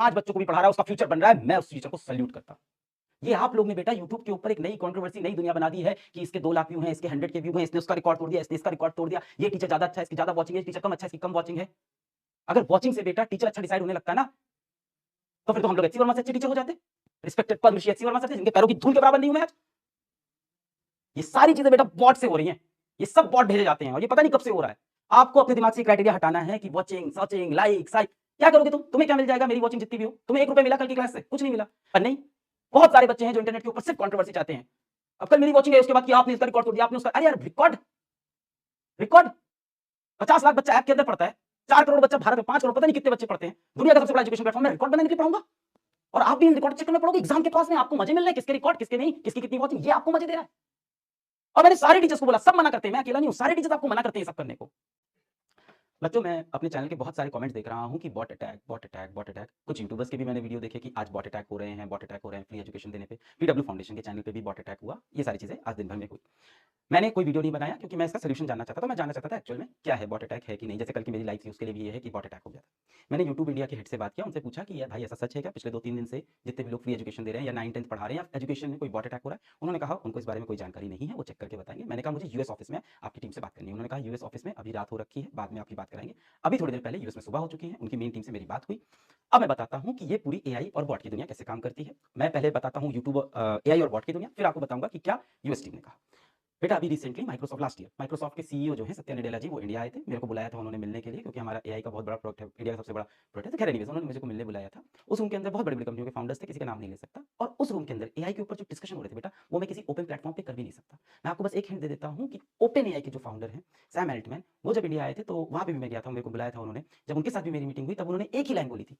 5 बच्चों को भी पढ़ा रहा है, उसका फ्यूचर बन रहा है, मैं उस टीचर को सैल्यूट करता हूं। ये आप लोग ने बेटा यूट्यूब के ऊपर एक नई कंट्रोवर्सी, नई दुनिया बना दी है कि इसके 2 लाख व्यू हैं, इसके 100 के व्यू हैं, इसने उसका रिकॉर्ड तोड़ दिया, इसने इसका रिकॉर्ड तोड़ दिया, ये टीचर ज्यादा अच्छा है, इसकी ज्यादा वॉचिंग है, टीचर कम अच्छा है, इसकी कम वॉचिंग है। अगर वॉचिंग से बेटा टीचर अच्छा डिसाइड होने लगता है ना, तो फिर तो हम लोग एचसी वर्मा से अच्छे टीचर हो जाते। Respected Padmashri HC Verma sir थे, जिनके पैरों की धूल के बराबर नहीं हूं मैं आज। ये सारी चीजें बेटा बॉट से हो रही हैं, ये सब बॉट भेजे जाते हैं और ये पता नहीं कब से हो रहा है। आपको अपने दिमाग से क्राइटेरिया हटाना है कि वॉचिंग, सर्चिंग, लाइक, साइक, क्या करोगे तुम? तुम्हें क्या मिल जाएगा मेरी वॉचिंग जितनी भी हो? तुम्हें 1 रुपए मिला कल की क्लास से? कुछ नहीं मिला। पर नहीं, बहुत सारे बच्चे हैं जो इंटरनेट के ऊपर सिर्फ कंट्रोवर्सी चाहते हैं। अब कल मेरी वॉचिंग है, उसके बाद कि आपने इसका रिकॉर्ड तोड़ दिया, आपने उसका, अरे यार रिकॉर्ड, रिकॉर्ड 50 लाख बच्चा ऐप के अंदर पढ़ता है, 4 करोड़ बच्चा भारत में, 5 करोड़ पता नहीं कितने बच्चे पढ़ते हैं, दुनिया का सबसे बड़ा एजुकेशन प्लेटफॉर्म में रिकॉर्ड बनाने के लिए पढ़ाऊंगा। और आप भी इन रिकॉर्ड चेक में पढ़ोगे, एग्जाम के पास में आपको मजे मिल रहे हैं, किसके रिकॉर्ड, किसके नहीं, किसकी कितनी वॉचिंग, ये आपको मजे दे रहा है। और मैंने सारे टीचर्स को बोला, सब मना करते हैं, मैं अकेला नहीं हूं, सारे टीचर्स आपको मना करते हैं सब करने को। बच्चों, मैं अपने चैनल के बहुत सारे कमेंट्स देख रहा हूं कि bot attack, bot attack, bot attack. कुछ यूट्यूबर्स के भी मैंने वीडियो देखे कि आज बॉट अटैक हो रहे हैं, बॉट अटैक हो रहे हैं फ्री एजुकेशन देने पे। पीडब्ल्यू फाउंडेशन के चैनल पे भी बॉट अटैक हुआ। ये सारी चीजें आज दिन भर में हुई। मैंने कोई वीडियो नहीं बनाया क्योंकि मैं इसका सोल्यूशन जानना चाहता था। मैं जानना चाहता था एक्चुअल में क्या है, बॉट अटैक है कि नहीं। जैसे कल की मेरी लाइव थी, उसके लिए भी ये है कि बॉट अटैक हो गया था। मैंने यूट्यूब इंडिया के हेड से बात किया, उनसे पूछा कि यार भाई ऐसा सच है क्या, पिछले 2-3 दिन से जितने भी लोग फ्री एजुकेशन दे रहे हैं या 9th 10th पढ़ा रहे हैं या एजुकेशन में कोई बॉट अटैक हो रहा है? उन्होंने कहा उनको इस बारे में कोई जानकारी नहीं है, वो चेक करके बताएंगे। मैंने कहा मुझे यूएस ऑफिस में आपकी टीम से बात करनी है। उन्होंने कहा यूएस ऑफिस में अभी रात हो रखी है, बाद में आपकी बात कराएंगे। अभी थोड़ी देर पहले यूएस में सुबह हो चुकी है, उनकी मेन टीम से मेरी बात हुई। अब मैं बताता हूं कि ये पूरी एआई और बॉट की दुनिया कैसे काम करती है। मैं पहले बताता हूं यूट्यूब, एआई और बॉट की दुनिया, फिर आपको बताऊंगा कि क्या यूएस टीम ने कहा। बेटा अभी recently Microsoft, last year Microsoft के सीईओ जो है सत्या नडेला जी, वो इंडिया आए थे। मेरे को बुलाया था उन्होंने मिलने के लिए, क्योंकि हमारा एआई का बहुत बड़ा प्रोडक्ट है, इंडिया का सबसे बड़ा प्रोडक्ट है। खैर एनीवेज, उन्होंने मुझे को मिलने बुलाया था। उस रूम के अंदर बहुत बड़ी बड़ी कंपनियों के फाउंडर्स थे, किसी का नाम नहीं ले सकता। और उस रूम के अंदर एआई के ऊपर जो डिस्कशन हो रहे थे बेटा, वो मैं किसी ओपन प्लेटफॉर्म पे कर भी नहीं सकता। मैं आपको बस एक हिंट दे देता हूँ कि ओपन एआई के जो फाउंडर हैं सैम एल्टमैन, वो जब इंडिया आए थे तो वहां पे भी मैं गया था, मेरे को बुलाया था उन्होंने। जब उनके साथ भी मेरी मीटिंग हुई तब उन्होंने एक ही लाइन बोली थी,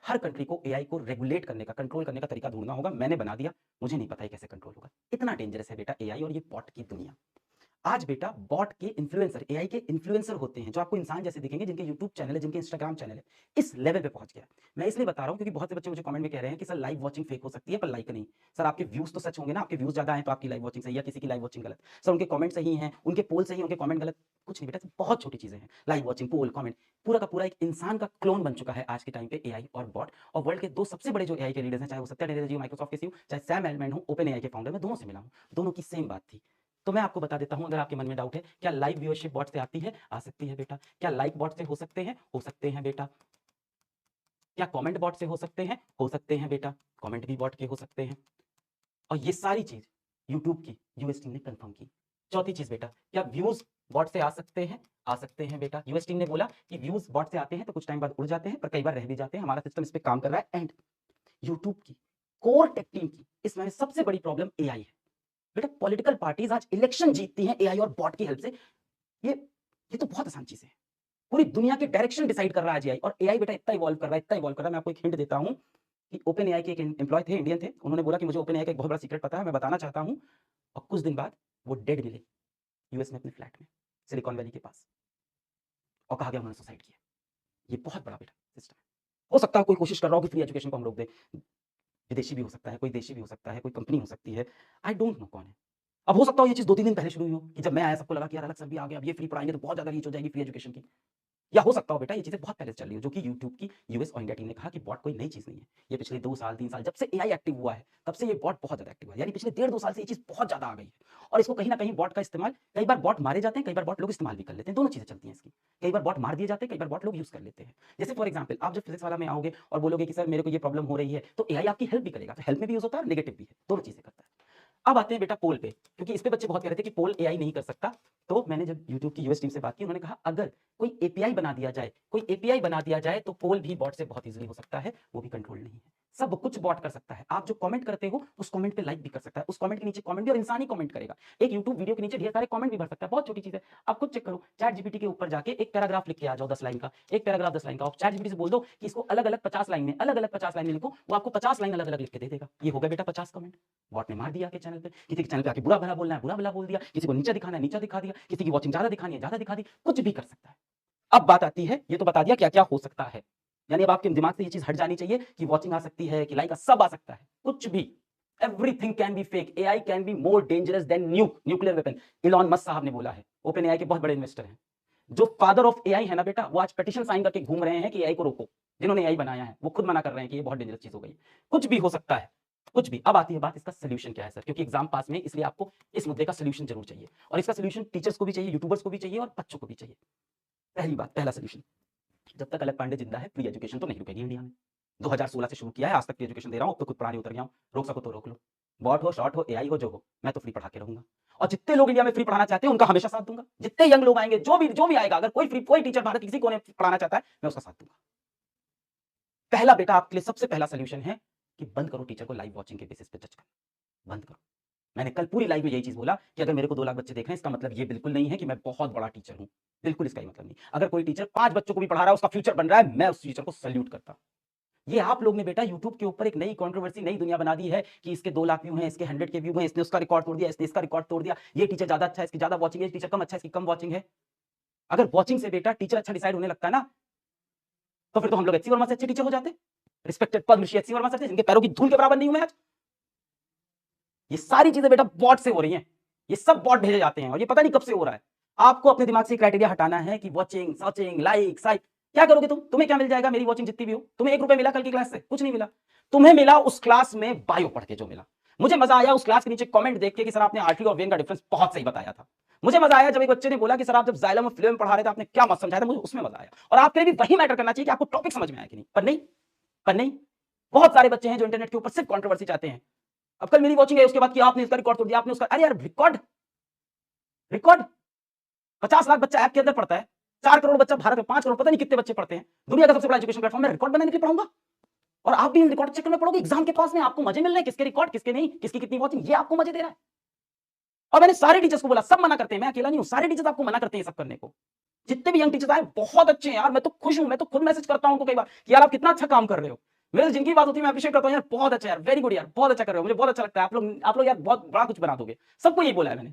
हर कंट्री को एआई को रेगुलेट करने का, कंट्रोल करने का तरीका ढूंढना होगा। मैंने बना दिया, मुझे नहीं पता है कैसे कंट्रोल होगा। इतना डेंजरस है बेटा एआई और ये बॉट की दुनिया। आज बेटा बॉट के इन्फ्लुएंसर, एआई के इन्फ्लुएंसर होते हैं जो आपको इंसान जैसे दिखेंगे, जिनके यूट्यूब चैनल है, जिनके इंस्टाग्राम चैनल है, इस लेवल पे पहुंच गया है। मैं इसलिए बता रहा हूं क्योंकि बहुत से बच्चे मुझे कमेंट में कह रहे हैं कि सर लाइव वॉचिंग फेक हो सकती है, पर लाइक नहीं। सर आपके व्यूज तो सच होंगे ना, आपके व्यूज ज्यादा हैं तो आपकी लाइव वॉचिंग सही है, किसी की लाइव वॉचिंग गलत। सर उनके कमेंट सही हैं, उनके पोल सही हैं, उनके कमेंट गलत। कुछ नहीं बेटा, बहुत छोटी चीजें हैं। लाइव वॉचिंग, पोल, कमेंट, पूरा का पूरा एक इंसान का क्लोन बन चुका है आज के टाइम पे एआई और बॉट। और वर्ल्ड के 2 सबसे बड़े जो एआई के लीडर्स हैं, चाहे वो सत्या नडेला जी माइक्रोसॉफ्ट के सीईओ, चाहे सैम एल्टमैन हो ओपन एआई के फाउंडर, मैं दोनों से मिला हूं, दोनों की सेम बात थी। तो मैं आपको बता देता हूं, अगर आपके मन में डाउट है, क्या लाइव व्यूअरशिप बॉट से आती है? आ सकती है बेटा। क्या लाइक बॉट से हो सकते हैं? हो सकते हैं बेटा। क्या कमेंट बॉट से हो सकते हैं? हो सकते हैं बेटा। कमेंट भी बॉट के हो सकते हैं। और ये सारी चीज यूट्यूब की यूएस टीम ने कंफर्म की। चौथी चीज बेटा, क्या व्यूज बॉट से आ सकते हैं? आ सकते हैं बेटा। यूएस टीम ने बोला कि व्यूज बॉट से आते हैं तो कुछ टाइम बाद उड़ जाते हैं, पर कई बार रह भी जाते हैं। हमारा सिस्टम इस पे काम कर रहा है। एंड यूट्यूब की कोर टेक टीम की इसमें सबसे बड़ी प्रॉब्लम एआई है बेटा। पॉलिटिकल पार्टीज आज इलेक्शन जीतती हैं एआई और बॉट की हेल्प से। ये ये तो बहुत आसान चीज है। पूरी दुनिया के डायरेक्शन डिसाइड कर रहा है एआई। और एआई बेटा इतना इवॉल्व कर रहा है, इतना इवॉल्व कर रहा है। मैं आपको एक हिंट देता हूं कि ओपन एआई के एक एम्प्लॉय थे, इंडियन थे। उन्होंने बोला कि मुझे ओपन एआई का एक बहुत बड़ा सीक्रेट पता है, मैं बताना चाहता हूं। और कुछ दिन बाद वो डेड मिले यूएस में, अपने फ्लैट में, सिलिकॉन वैली के पास। और कहा गया उन्होंने सुसाइड किया। ये बहुत बड़ा बेटा सिस्टम है। हो सकता है कोई कोशिश कर रहा हो कि फ्री एजुकेशन को हम रोक दें। विदेशी भी हो सकता है, कोई देशी भी हो सकता है, कोई कंपनी हो सकती है। आई डोंट नो कौन है। अब हो सकता हो ये चीज 2-3 दिन पहले शुरू हुई हो कि जब मैं आया सबको लगा कि यार अलग सर भी आ गया, अब ये फ्री पढ़ाएंगे तो बहुत ज्यादा रीच हो जाएगी फ्री एजुकेशन की। या हो सकता हो बेटा ये चीजें बहुत पहले से चल रही हो, जो कि यूट्यूब की यूएस और इंडिया टीम ने कहा कि बॉट कोई नई चीज नहीं है। ये पिछले 2 साल 3 साल जब से एआई एक्टिव हुआ है, तब से ये बॉट बहुत ज्यादा एक्टिव हुआ है। यानी पिछले 1.5-2 साल से ये चीज बहुत ज्यादा आ गई है। और इसको कहीं ना कहीं बॉट का इस्तेमाल, कई बार बॉट मारे जाते हैं, कई बार बॉट लोग इस्तेमाल भी कर लेते हैं। दोनों चीजें चलती हैं इसकी। कई बार बॉट मार दिए जाते हैं, कई बार बॉट लोग यूज कर लेते हैं। जैसे फॉर एग्जाम्पल, आप जब फिजिक्स वाला में आओगे और बोलोगे कि सर मेरे को ये प्रॉब्लम हो रही है, तो एआई आपकी हेल्प भी करेगा। तो हेल्प में भी यूज होता है, नेगेटिव भी है, दोनों चीजें करता है। अब आते हैं बेटा पोल पे, क्योंकि इस पे बच्चे बहुत कह रहे थे कि पोल एआई नहीं कर सकता। तो मैंने जब यूट्यूब की यूएस टीम से बात की, उन्होंने कहा अगर कोई एपीआई बना दिया जाए, कोई एपीआई बना दिया जाए तो पोल भी बॉट से बहुत इजीली हो सकता है। वो भी कंट्रोल नहीं है, सब कुछ बॉट कर सकता है। आप जो कमेंट करते हो उस कमेंट पे लाइक भी कर सकता है, उस कमेंट के नीचे कमेंट भी, और इंसान ही कमेंट करेगा। एक यूट्यूब वीडियो के नीचे ढेर सारे कमेंट भी भर सकता है, बहुत छोटी चीज है। आप खुद चेक करो, चैट जीपीटी के ऊपर जाके एक पैराग्राफ लिख के आ जाओ 10 लाइन का, एक पैराग्राफ 10 लाइन का। चैट जीपीटी से बोल दो कि इसको अलग अलग 50 लाइन में, अलग अलग 50 लाइन में लिखो, वो आपको 50 लाइन अलग अलग लिख के दे देगा। ये हो गया बेटा 50 कमेंट। बॉट ने मार दिया के चैनल पे। किसी के चैनल पे आके बुरा भला बोलना है, बुरा भला बोल दिया। किसी को नीचा दिखाना है, नीचा दिखा दिया। किसी की वॉचिंग ज्यादा दिखानी है, ज्यादा दिखा दी। कुछ भी कर सकता है। अब बात आती है, ये तो बता दिया क्या क्या हो सकता है। यानी अब आपके दिमाग से ये चीज हट जानी चाहिए कि वॉचिंग आ सकती है, कि लाइक सब आ सकता है। कुछ भी, everything can be fake. AI can be more dangerous than nuclear weapon. Elon Musk साहब ने बोला है, ओपन एआई के बहुत बड़े इन्वेस्टर हैं। जो फादर ऑफ एआई है ना बेटा, वो आज पिटीशन साइन करके घूम रहे हैं कि एआई को रोको। जिन्होंने एआई बनाया है वो खुद मना कर रहे हैं कि ये बहुत डेंजरस चीज हो गई। कुछ भी हो सकता है, कुछ भी। अब आती है बात इसका सोल्यूशन क्या है सर, क्योंकि एग्जाम पास में, इसलिए आपको इस मुद्दे का सोल्यूशन जरूर चाहिए, और इसका सोल्यूशन टीचर्स को भी चाहिए, यूट्यूबर्स को भी चाहिए और बच्चों को भी चाहिए। पहली बात, पहला सोल्यूशन, जब तक अलग पांडे जिंदा है फ्री एजुकेशन तो नहीं रुकेगी इंडिया में। 2016 से शुरू किया है, आज तक फ्री एजुकेशन दे रहा हूं, अब तो खुद पुरानी उतर गया हूं। रोक सको तो रोक लो, बॉट हो, शॉर्ट हो, एआई हो, जो हो, मैं तो फ्री पढ़ा के रहूंगा। और जितने लोग इंडिया में फ्री पढ़ाना चाहते हैं उनका हमेशा साथ दूंगा। जितने यंग लोग आएंगे, जो भी आएगा, अगर कोई टीचर भारत किसी को पढ़ाना चाहता है, मैं उसका साथ दूंगा। पहला बेटा आपके लिए सबसे पहला सोल्यूशन है कि बंद करो टीचर को लाइव वॉचिंग के बेसिस पे जज करना, बंद करो। मैंने कल पूरी लाइव में यही चीज बोला कि अगर मेरे को 2 लाख बच्चे देख रहे हैं, इसका मतलब ये बिल्कुल नहीं है कि मैं बहुत बड़ा टीचर हूं, बिल्कुल इसका ही मतलब नहीं। अगर कोई टीचर 5 बच्चों को भी पढ़ा रहा है, उसका फ्यूचर बन रहा है, मैं उस टीचर को सल्यूट करता हूं। ये आप लोग ने बेटा यूट्यूब के ऊपर एक नई कंट्रोवर्सी, नई दुनिया बना दी है कि इसके 2 लाख व्यू हैं, इसके 100 के व्यू हैं, इसने उसका रिकॉर्ड तोड़ दिया, इसने इसका रिकॉर्ड तोड़ दिया, ये टीचर ज्यादा अच्छा है, इसकी ज्यादा वॉचिंग है, टीचर कम अच्छा है, इसकी कम वॉचिंग है। अगर वॉचिंग से बेटा टीचर अच्छा डिसाइड होने लगता है ना, तो फिर तो हम लोग एचसी वर्मा से अच्छे टीचर हो जाते। Respected Padmashri HC Verma sir थे, जिनके पैरों की धूल के बराबर नहीं हूं मैं आज। ये सारी चीजें बेटा बॉट से हो रही हैं, ये सब बॉट भेजे जाते हैं, और ये पता नहीं कब से हो रहा है। आपको अपने दिमाग से क्राइटेरिया हटाना है कि वॉचिंग, सर्चिंग, लाइक, साइक, क्या करोगे तुम? तुम्हें क्या मिल जाएगा मेरी वॉचिंग जितनी भी हो? तुम्हें 1 रुपए मिला कल की क्लास से? कुछ नहीं मिला। तुम्हें मिला उस क्लास में बायो पढ़ के जो मिला। मुझे मजा आया उस क्लास के नीचे कमेंट देख के कि सर आपने आर्टरी और वेन का डिफरेंस बहुत सही बताया था। मुझे मजा आया जब एक बच्चे ने बोला कि सर आप जब जाइलम और फिल्म पढ़ा रहे थे आपने क्या मत समझाया था, मुझे उसमें मजा आया। और आपके लिए भी वही मैटर करना चाहिए कि आपको टॉपिक समझ में आया कि नहीं। पर नहीं, बहुत सारे बच्चे हैं जो इंटरनेट के ऊपर सिर्फ कंट्रोवर्सी चाहते हैं। अब कल मेरी वॉचिंग है, उसके बाद कि आपने इसका रिकॉर्ड तोड़ दिया, आपने उसका, अरे यार रिकॉर्ड, रिकॉर्ड 50 लाख बच्चा ऐप के अंदर पढ़ता है, 4 करोड़ बच्चा भारत में, 5 करोड़ पता नहीं कितने बच्चे पढ़ते हैं, दुनिया का सबसे बड़ा एजुकेशन प्लेटफॉर्म में रिकॉर्ड बनाने के लिए पढ़ाऊंगा। और आप भी इन रिकॉर्ड चेक में पढ़ोगे एग्जाम के पास में, आपको मजे मिल रहे हैं किसके रिकॉर्ड किसके नहीं, किसकी कितनी वॉचिंग, ये आपको मजे दे रहा है। और मैंने सारे टीचर्स को बोला, सब मना करते हैं, मैं अकेला नहीं हूं, सारे टीचर्स आपको मना करते हैं सब करने को। जितने भी यंग टीचर्स आए बहुत अच्छे हैं यार, मैं तो खुश हूं, मैं तो खुद मैसेज करता हूं उनको कई बार कि यार आप कितना अच्छा काम कर रहे हो। मेरे से जिनकी बात होती है मैं अप्रिशिएट करता हूं, यार बहुत अच्छा यार, वेरी गुड यार, बहुत अच्छा कर रहे हो, मुझे बहुत अच्छा लगता है, आप लोग यार बहुत बड़ा कुछ बना दोगे। सबको यही बोला है मैंने,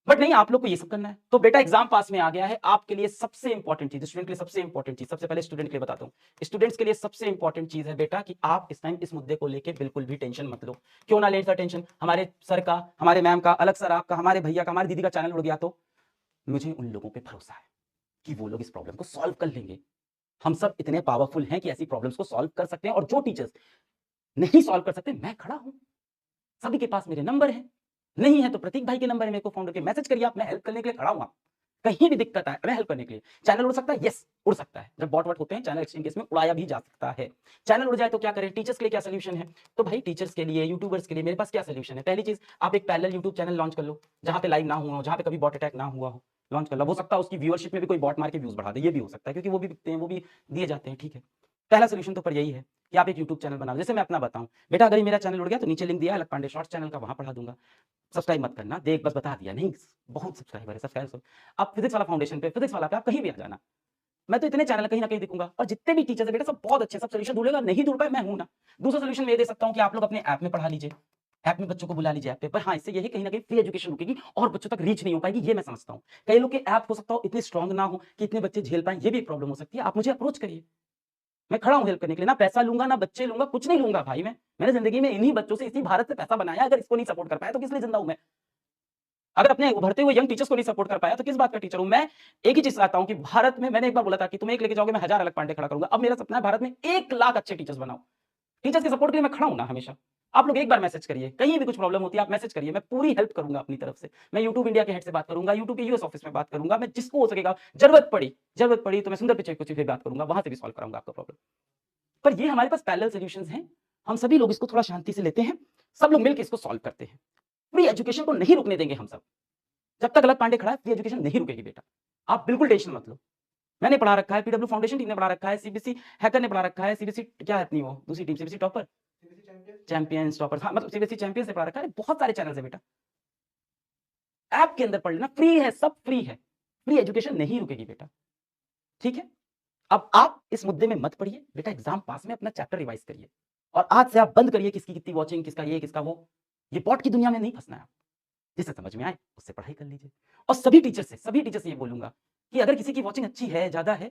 बट नहीं, आप लोग को ये सब करना है। तो बेटा एग्जाम पास में आ गया है, आपके लिए सबसे इंपॉर्टेंट चीज, स्टूडेंट के लिए सबसे इंपॉर्टेंट चीज, सबसे पहले स्टूडेंट के लिए बताता हूं, स्टूडेंट्स के लिए सबसे इंपॉर्टेंट चीज है बेटा कि आप इस टाइम इस मुद्दे को लेके बिल्कुल भी टेंशन मत लो। क्यों ना लें सर टेंशन, हमारे सर का, हमारे मैम का, अलग सर आपका, हमारे भैया का, हमारी दीदी का चैनल उड़ गया तो मुझे उन लोगों पर भरोसा है कि वो लोग इस प्रॉब्लम को सॉल्व कर लेंगे। हम सब इतने पावरफुल हैं कि ऐसी प्रॉब्लम्स को सॉल्व कर सकते हैं, और जो टीचर्स नहीं सॉल्व कर सकते, मैं खड़ा हूं, सभी के पास मेरे नंबर है, नहीं है तो प्रतीक भाई के नंबर है, मेरे को फाउंडर के, मैसेज करिए आप, मैं हेल्प करने के लिए खड़ा हूं। आप कहीं भी दिक्कत है मैं हेल्प करने के लिए। चैनल उड़ सकता है, यस उड़ सकता है, जब बॉट वॉट होते हैं चैनल एक्सचेंज केस में उड़ाया भी जा सकता है। चैनल उड़ जाए तो क्या करें, टीचर्स के लिए क्या सोल्यूशन है? तो भाई टीचर्स के लिए, यूट्यूबर्स के लिए मेरे पास क्या सोल्यूशन है? पहली चीज, आप एक पैरेलल यूट्यूब चैनल लॉन्च कर लो, जहां पे लाइव ना हुआ हो, जहां पे कभी बॉट अटैक ना हुआ हो, लॉन्च कर लो। हो सकता है उसकी व्यूअरशिप में भी कोई बॉट मार के व्यूज बढ़ा दे, ये भी हो सकता है, क्योंकि वो भी बिकते हैं, वो भी दिए जाते हैं, ठीक है। पहला सोल्यूशन तो पर यही है कि आप एक यूट्यूब चैनल बनाओ। जैसे मैं अपना बताऊं बेटा, अगर मेरा चैनल उड़ गया तो नीचे लिंक दिया है अलग पांडे शॉर्ट्स चैनल का, वहां पढ़ा दूंगा। सब्सक्राइब मत करना, देख बस बता दिया, नहीं बहुत सब्सक्राइबर है, सब्सक्राइब आप फिजिक्स वाला फाउंडेशन पे, फिजिक्स वाला पे आप कहीं भी आ जाना, मैं तो इतने चैनल कहीं ना कहीं दिखूंगा। और जितने भी टीचर्स है बेटा सब बहुत अच्छे, सब सोल्यूशन ढूंढेगा, नहीं ढूंढ पाए मैं हूं ना। दूसरा सोल्यूशन मैं दे सकता हूं कि आप लोग अपने ऐप में पढ़ा लीजिए, ऐप में बच्चों को बुला लीजिए ऐप पे। पर हाँ, इससे यही कहीं ना कहीं फ्री एजुकेशन रुकेगी और बच्चों तक रीच नहीं हो पाएगी, ये मैं समझता हूं। कई लोग के ऐप हो सकता हो इतने स्ट्रांग ना हो कि इतने बच्चे झेल पाए, ये भी एक प्रॉब्लम हो सकती है। आप मुझे अप्रोच करिए, मैं खड़ा हूं हेल्प करने के लिए। ना पैसा लूंगा, ना बच्चे लूंगा, कुछ नहीं लूंगा भाई। मैंने जिंदगी में इन्हीं बच्चों से, इसी भारत से पैसा बनाया। अगर इसको नहीं सपोर्ट कर पाया तो किस लिए जिंदा हूं मैं? अगर अपने उभरते हुए यंग टीचर्स को नहीं सपोर्ट कर पाया तो किस बात का टीचर हूं मैं? एक ही चीज चाहता हूं कि भारत में, मैंने एक बार बोला था कि तुम एक लेके जाओगे मैं 1000 अलग पांडे खड़ा करूंगा। अब मेरा सपना है भारत में 1 लाख अच्छे टीचर्स बनाओ। टीचर्स के सपोर्ट के लिए मैं खड़ा हूं ना हमेशा। आप लोग एक बार मैसेज करिए, कहीं भी कुछ प्रॉब्लम होती है आप मैसेज करिए, मैं पूरी हेल्प करूंगा अपनी तरफ से। मैं यूट्यूब इंडिया के हेड से बात करूंगा, यूट्यूब के यूएस ऑफिस में बात करूंगा, मैं जिसको हो सकेगा, जरूरत पड़ी तो मैं सुंदर पिचाई को भी बात करूंगा, वहां से भी सॉल्व कराऊंगा आपका प्रॉब्लम। पर ये हमारे पास पैरेलल सॉल्यूशंस हैं, हम सभी लोग इसको थोड़ा शांति से लेते हैं, सब लोग मिलकर इसको सॉल्व करते हैं। फ्री एजुकेशन को नहीं रुकने देंगे हम सब। जब तक अलग पांडे खड़ा है फ्री एजुकेशन नहीं रुकेगी बेटा, आप बिल्कुल टेंशन मत लो। मैंने पढ़ा रखा है, पीडब्ल्यू फाउंडेशन टीम ने पढ़ा रखा है, सीबीसी हैकर ने पढ़ा रखा है, सीबीसी क्या है इतनी वो दूसरी team, CBC topper, champions topper, हाँ मतलब सीबीसी चैंपियंस ने पढ़ा रखा है। बहुत सारे चैनल्स है बेटा, ऐप के अंदर पढ़ लेना, फ्री है, सब फ्री है। फ्री एजुकेशन नहीं रुकेगी बेटा, ठीक है। अब आप इस मुद्दे में मत पढ़िए बेटा, एग्जाम पास में अपना चैप्टर रिवाइज करिए, और आज से आप बंद करिए किसकी कितनी वॉचिंग, किसका ये किसका वो, ये बॉट की दुनिया में नहीं फंसना है। जिससे समझ में आए उससे पढ़ाई कर लीजिए। और सभी टीचर से ये बोलूंगा कि अगर किसी की वॉचिंग अच्छी है, ज्यादा है,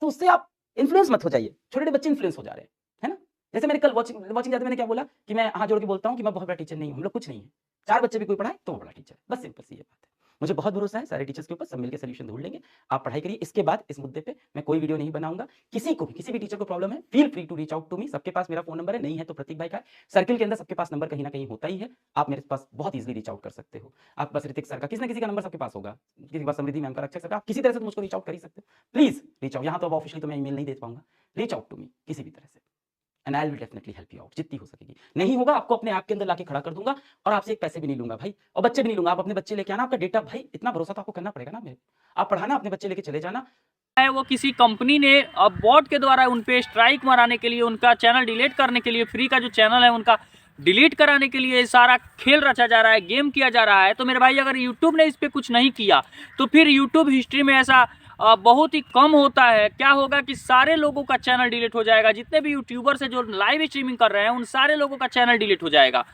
तो उससे आप इन्फ्लुएंस मत हो जाइए। छोटे बच्चे इन्फ्लुएंस हो जा रहे हैं, है ना। जैसे मैंने कल वॉचिंग ज्यादा, मैंने क्या बोला कि मैं हाथ जोड़ के बोलता हूं कि मैं बहुत बड़ा टीचर नहीं हूं, हम लोग कुछ नहीं है। 4 बच्चे भी कोई पढ़ाए तो वो बड़ा टीचर है, बस सिंपल सी ये बात है। मुझे बहुत भरोसा है सारे टीचर्स के ऊपर, सब मिलकर सोल्यूशन ढूंढ लेंगे। आप पढ़ाई करिए। इसके बाद इस मुद्दे पे मैं कोई वीडियो नहीं बनाऊंगा। किसी को भी, किसी भी टीचर को प्रॉब्लम है, feel free to reach out to me. सबके पास मेरा फोन नंबर है, नहीं है तो प्रतीक भाई का है। सर्किल के अंदर सबके पास नंबर कहीं ना कहीं होता ही है, आप मेरे पास बहुत इजीली रीच आउट कर सकते हो। आपके पास ऋतिक सर का, किसी ना किसी का नंबर सबके पास होगा, किसी के पास समृद्धि मैम का, रक्षक सर का, आप किसी तरह से तो मुझको रीच आउट कर ही सकते हो। Please reach out. यहाँ तो अब ऑफिशियली तो मैं ईमेल नहीं दे पाऊंगा, रीच आउट टू मी किसी भी तरह से, and I will definitely help you out जितनी हो सकेगी। नहीं होगा आपको अपने आप के अंदर लाके खड़ा कर दूंगा, और आपसे एक पैसे भी नहीं लूंगा भाई, और बच्चे भी नहीं लूंगा। आप अपने बच्चे लेके आना, आपका डेटा भाई, इतना भरोसा तो आपको करना पड़ेगा ना मेरे। आप पढ़ाना, अपने बच्चे लेके चले जाना। है वो किसी कंपनी ने अब बॉट के द्वारा उन पे स्ट्राइक मराने के लिए, उनका चैनल डिलीट करने के लिए, फ्री का जो चैनल है उनका डिलीट कराने के लिए सारा खेल रचा जा रहा है, गेम किया जा रहा है। तो मेरे भाई अगर यूट्यूब ने इस पर कुछ नहीं किया तो फिर यूट्यूब हिस्ट्री में ऐसा बहुत ही कम होता है। क्या होगा कि सारे लोगों का चैनल डिलीट हो जाएगा, जितने भी यूट्यूबर्स है जो लाइव स्ट्रीमिंग कर रहे हैं उन सारे लोगों का चैनल डिलीट हो जाएगा।